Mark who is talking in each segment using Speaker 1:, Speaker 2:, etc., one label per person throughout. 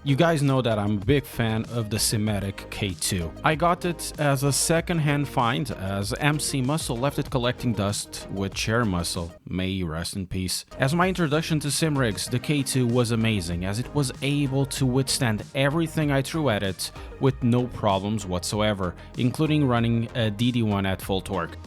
Speaker 1: You guys know that I'm a big fan of the Simétik K2. I got it as a second-hand find as MC Muscle left it collecting dust with Chair Muscle, may he rest in peace. As my introduction to sim rigs, the K2 was amazing as it was able to withstand everything I threw at it with no problems whatsoever, including running a DD1 at full torque.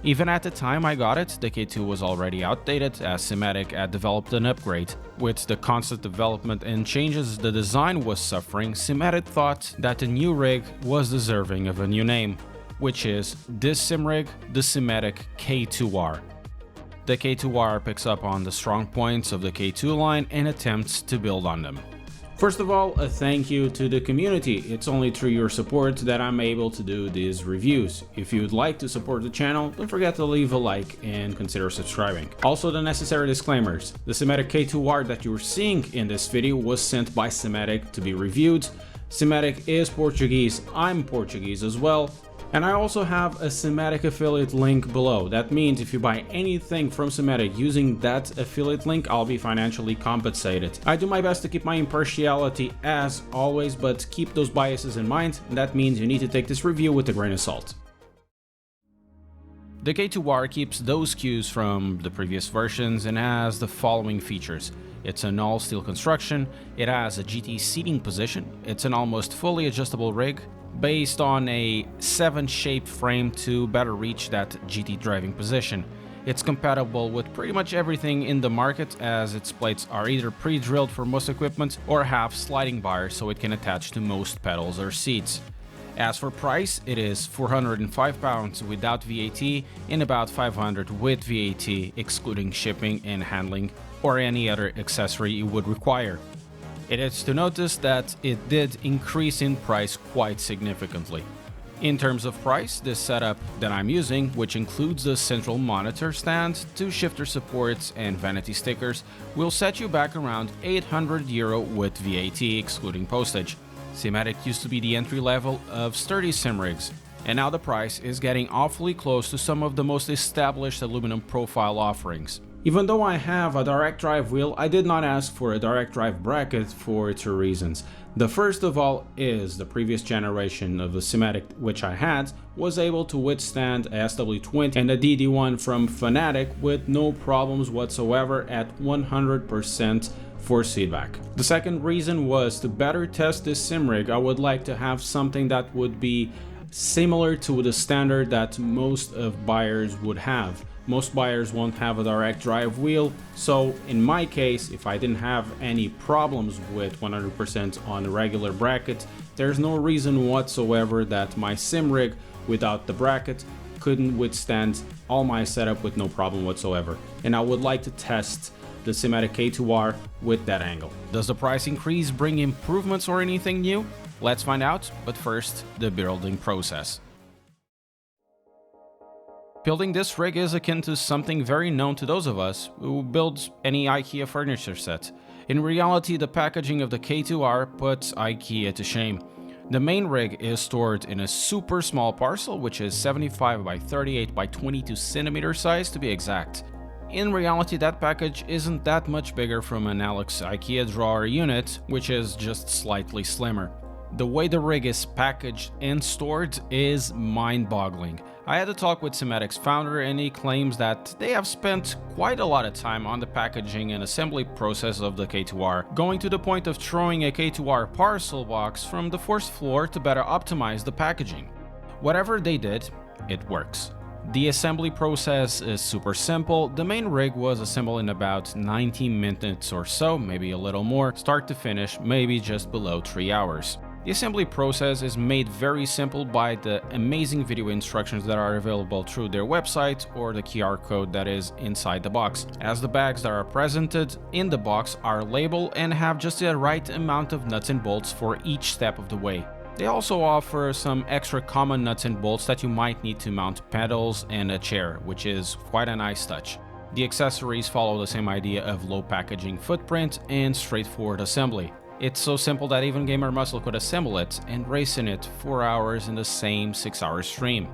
Speaker 1: Even at the time I got it, the K2 was already outdated as Simétik had developed an upgrade. With the constant development and changes the design was suffering, Simétik thought that the new rig was deserving of a new name, which is this sim rig, the Simétik K2R. The K2R picks up on the strong points of the K2 line and attempts to build on them. First of all, a thank you to the community. It's only through your support that I'm able to do these reviews. If you would like to support the channel, don't forget to leave a like and consider subscribing. Also, the necessary disclaimers. The Simétik K2R that you're seeing in this video was sent by Simétik to be reviewed. Simétik is Portuguese, I'm Portuguese as well. And I also have a Simétik affiliate link below. That means if you buy anything from Simétik using that affiliate link, I'll be financially compensated. I do my best to keep my impartiality as always, but keep those biases in mind. That means you need to take this review with a grain of salt. The K2R keeps those cues from the previous versions and has the following features. It's an all-steel construction, it has a GT seating position, it's an almost fully adjustable rig, based on a 7-shaped frame to better reach that GT driving position. It's compatible with pretty much everything in the market as its plates are either pre-drilled for most equipment or have sliding bars so it can attach to most pedals or seats. As for price, it is £405 without VAT and about $500 with VAT excluding shipping and handling or any other accessory you would require. It is to notice that it did increase in price quite significantly. In terms of price, this setup that I'm using, which includes the central monitor stand, 2 shifter supports and vanity stickers, will set you back around €800 with VAT excluding postage. Simétik used to be the entry level of sturdy sim rigs, and now the price is getting awfully close to some of the most established aluminum profile offerings. Even though I have a direct drive wheel, I did not ask for a direct drive bracket for 2 reasons. The first of all is the previous generation of the Simétik which I had was able to withstand a SW20 and a DD1 from Fanatic with no problems whatsoever at 100% force feedback. The second reason was to better test this sim rig, I would like to have something that would be similar to the standard that most of buyers would have. Most buyers won't have a direct drive wheel, so in my case, if I didn't have any problems with 100% on the regular bracket, there's no reason whatsoever that my sim rig without the bracket couldn't withstand all my setup with no problem whatsoever. And I would like to test the Simétik K2R with that angle. Does the price increase bring improvements or anything new? Let's find out, but first, the building process. Building this rig is akin to something very known to those of us who build any IKEA furniture set. In reality, the packaging of the K2R puts IKEA to shame. The main rig is stored in a super small parcel, which is 75 by 38 by 22 centimeter size to be exact. In reality, that package isn't that much bigger from an Alex IKEA drawer unit, which is just slightly slimmer. The way the rig is packaged and stored is mind-boggling. I had a talk with Simétik's founder and he claims that they have spent quite a lot of time on the packaging and assembly process of the K2R, going to the point of throwing a K2R parcel box from the first floor to better optimize the packaging. Whatever they did, it works. The assembly process is super simple. The main rig was assembled in about 90 minutes or so, maybe a little more, start to finish, maybe just below 3 hours. The assembly process is made very simple by the amazing video instructions that are available through their website or the QR code that is inside the box, as the bags that are presented in the box are labeled and have just the right amount of nuts and bolts for each step of the way. They also offer some extra common nuts and bolts that you might need to mount pedals and a chair, which is quite a nice touch. The accessories follow the same idea of low packaging footprint and straightforward assembly. It's so simple that even Gamer Muscle could assemble it and race in it 4 hours in the same 6-hour stream.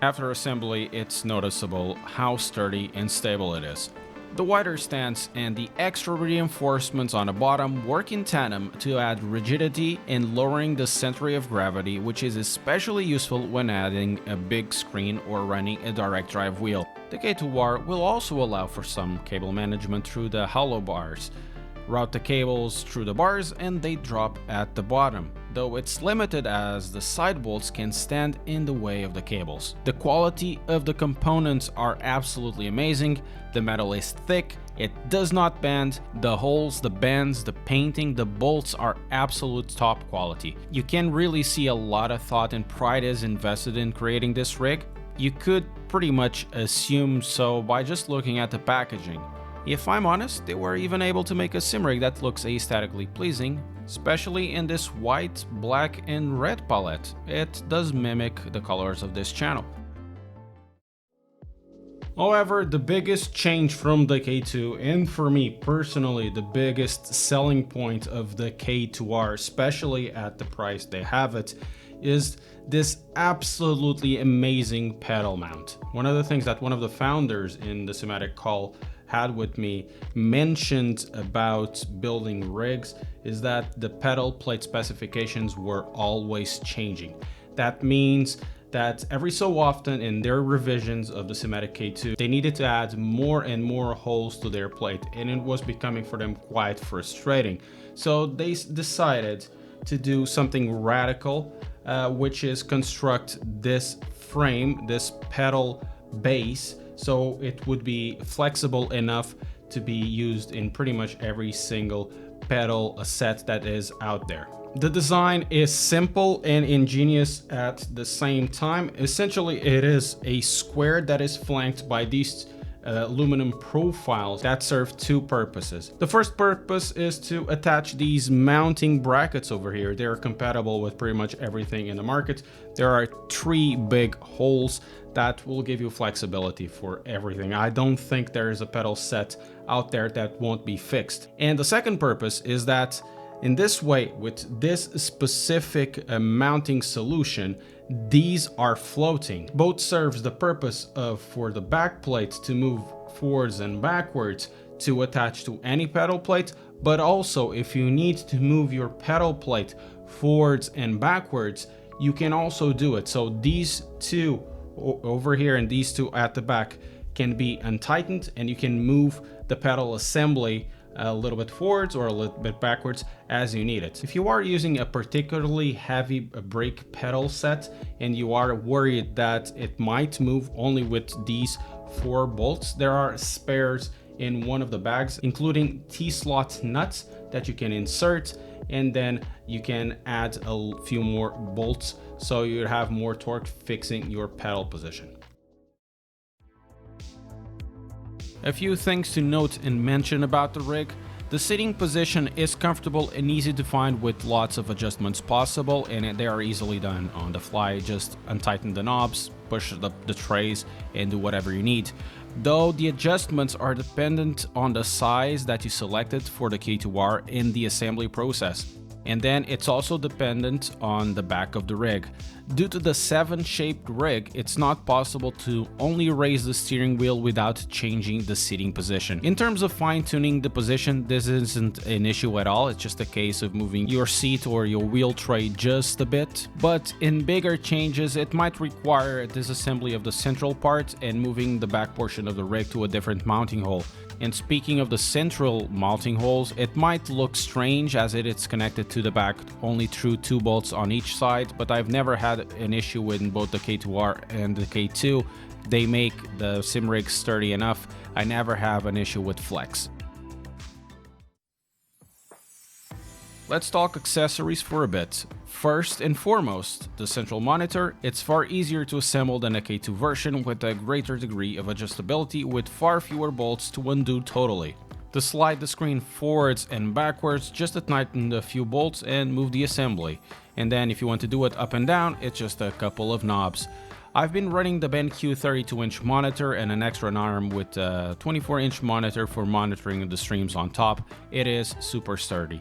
Speaker 1: After assembly, it's noticeable how sturdy and stable it is. The wider stance and the extra reinforcements on the bottom work in tandem to add rigidity and lowering the center of gravity, which is especially useful when adding a big screen or running a direct drive wheel. The K2R will also allow for some cable management through the hollow bars. Route the cables through the bars and they drop at the bottom, though it's limited as the side bolts can stand in the way of the cables. The quality of the components are absolutely amazing. The metal is thick, it does not bend, the holes, the bends, the painting, the bolts are absolute top quality. You can really see a lot of thought and pride is invested in creating this rig. You could pretty much assume so by just looking at the packaging. If I'm honest, they were even able to make a sim rig that looks aesthetically pleasing, especially in this white, black and red palette. It does mimic the colors of this channel. However, the biggest change from the K2, and for me personally, the biggest selling point of the K2R, especially at the price they have it, is this absolutely amazing pedal mount. One of the things that one of the founders in the Simétik call had with me mentioned about building rigs is that the pedal plate specifications were always changing. That means that every so often in their revisions of the Simétik K2, they needed to add more and more holes to their plate, and it was becoming for them quite frustrating. So they decided to do something radical, which is construct this frame, this pedal base, so it would be flexible enough to be used in pretty much every single pedal set that is out there. The design is simple and ingenious at the same time. Essentially, it is a square that is flanked by these aluminum profiles that serve two purposes. The first purpose is to attach these mounting brackets over here. They're compatible with pretty much everything in the market. There are 3 big holes that will give you flexibility for everything. I don't think there is a pedal set out there that won't be fixed. And the second purpose is that in this way, with this specific mounting solution, these are floating. Both serves the purpose of for the back plate to move forwards and backwards to attach to any pedal plate, but also if you need to move your pedal plate forwards and backwards, you can also do it. So these two over here and these two at the back can be untightened and you can move the pedal assembly a little bit forwards or a little bit backwards as you need it. If you are using a particularly heavy brake pedal set and you are worried that it might move only with these 4 bolts, there are spares in one of the bags, including T-slot nuts that you can insert, and then you can add a few more bolts so you have more torque fixing your pedal position. A few things to note and mention about the rig. The sitting position is comfortable and easy to find with lots of adjustments possible, and they are easily done on the fly. Just untighten the knobs, push the trays and do whatever you need. Though the adjustments are dependent on the size that you selected for the K2R in the assembly process. And then it's also dependent on the back of the rig. Due to the 7-shaped rig, it's not possible to only raise the steering wheel without changing the seating position. In terms of fine-tuning the position, this isn't an issue at all. It's just a case of moving your seat or your wheel tray just a bit. But in bigger changes, it might require a disassembly of the central part and moving the back portion of the rig to a different mounting hole. And speaking of the central mounting holes, it might look strange as it is connected to the back only through 2 bolts on each side, but I've never had an issue with both the K2R and the K2. They make the sim rig sturdy enough. I never have an issue with flex. Let's talk accessories for a bit. First and foremost, the central monitor. It's far easier to assemble than a K2 version with a greater degree of adjustability with far fewer bolts to undo totally. To slide the screen forwards and backwards, just tighten a few bolts and move the assembly. And then if you want to do it up and down, it's just a couple of knobs. I've been running the BenQ 32-inch monitor and an extra arm with a 24-inch monitor for monitoring the streams on top. It is super sturdy.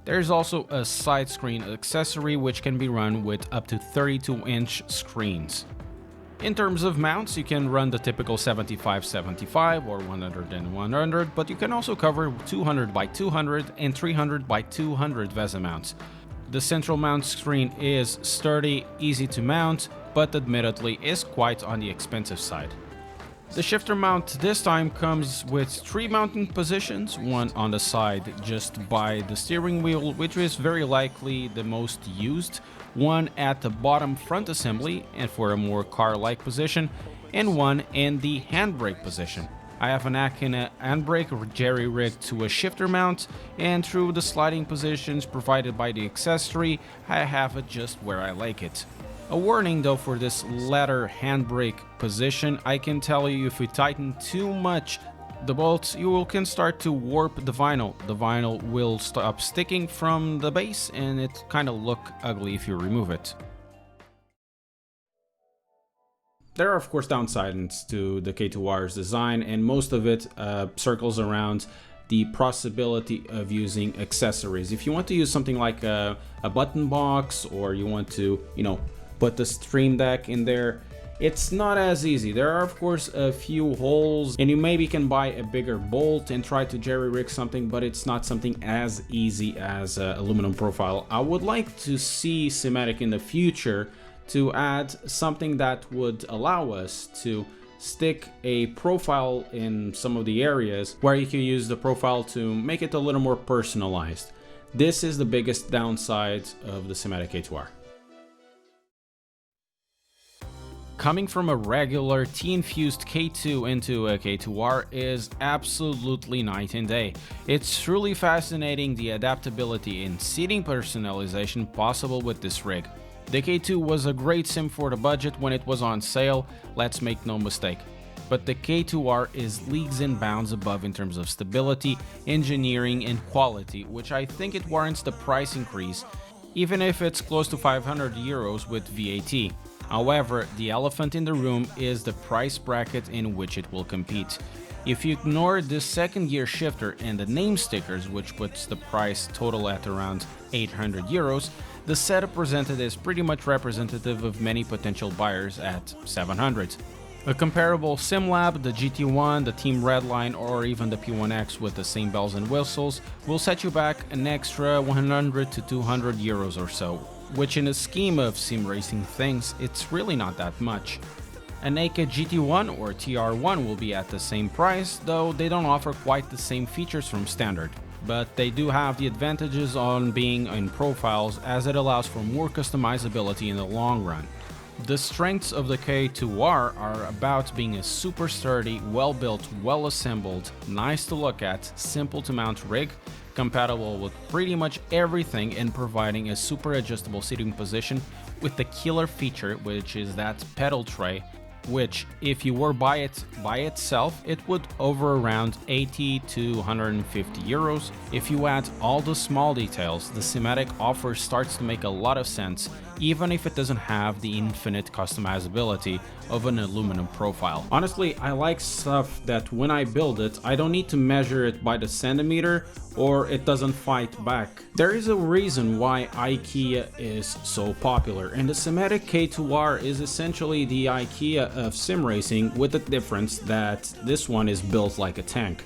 Speaker 1: There's also a side screen accessory which can be run with up to 32-inch screens. In terms of mounts, you can run the typical 75-75 or 100-100, but you can also cover 200 by 200 and 300 by 200 VESA mounts. The central mount screen is sturdy, easy to mount, but admittedly is quite on the expensive side. The shifter mount this time comes with 3 mounting positions, one on the side just by the steering wheel, which is very likely the most used, one at the bottom front assembly and for a more car-like position, and one in the handbrake position. I have an Akina handbrake jerry-rigged to a shifter mount, and through the sliding positions provided by the accessory, I have it just where I like it. A warning though for this latter handbrake position, I can tell you if you tighten too much the bolts, you can start to warp the vinyl. The vinyl will stop sticking from the base and it kind of look ugly if you remove it. There are of course downsides to the K2R's design, and most of it circles around the possibility of using accessories. If you want to use something like a button box, or you want to, put the Stream Deck in there, it's not as easy. There are of course a few holes, and you maybe can buy a bigger bolt and try to jerry-rig something, but it's not something as easy as aluminum profile. I would like to see Simétik in the future to add something that would allow us to stick a profile in some of the areas where you can use the profile to make it a little more personalized. This is the biggest downside of the Simétik K2R. Coming from a regular T-infused K2 into a K2R is absolutely night and day. It's truly fascinating the adaptability in seating personalization possible with this rig. The K2 was a great sim for the budget when it was on sale, let's make no mistake. But the K2R is leagues and bounds above in terms of stability, engineering and quality, which I think it warrants the price increase, even if it's close to 500 euros with VAT. However, the elephant in the room is the price bracket in which it will compete. If you ignore this second gear shifter and the name stickers, which puts the price total at around 800 euros, the setup presented is pretty much representative of many potential buyers at 700. A comparable SimLab, the GT1, the Team Redline, or even the P1X with the same bells and whistles will set you back an extra 100 to 200 euros or so, which in a scheme of sim racing things, it's really not that much. A naked GT1 or TR1 will be at the same price, though they don't offer quite the same features from standard. But they do have the advantages on being in profiles, as it allows for more customizability in the long run. The strengths of the K2R are about being a super sturdy, well-built, well-assembled, nice to look at, simple to mount rig, compatible with pretty much everything, and providing a super adjustable seating position with the killer feature, which is that pedal tray, which if you were buy it by itself, it would over around 80 to 150 euros. If you add all the small details, the Simétik offer starts to make a lot of sense, even if it doesn't have the infinite customizability of an aluminum profile. Honestly, I like stuff that when I build it, I don't need to measure it by the centimeter or it doesn't fight back. There is a reason why IKEA is so popular, and the Simétik K2R is essentially the IKEA of sim racing, with the difference that this one is built like a tank.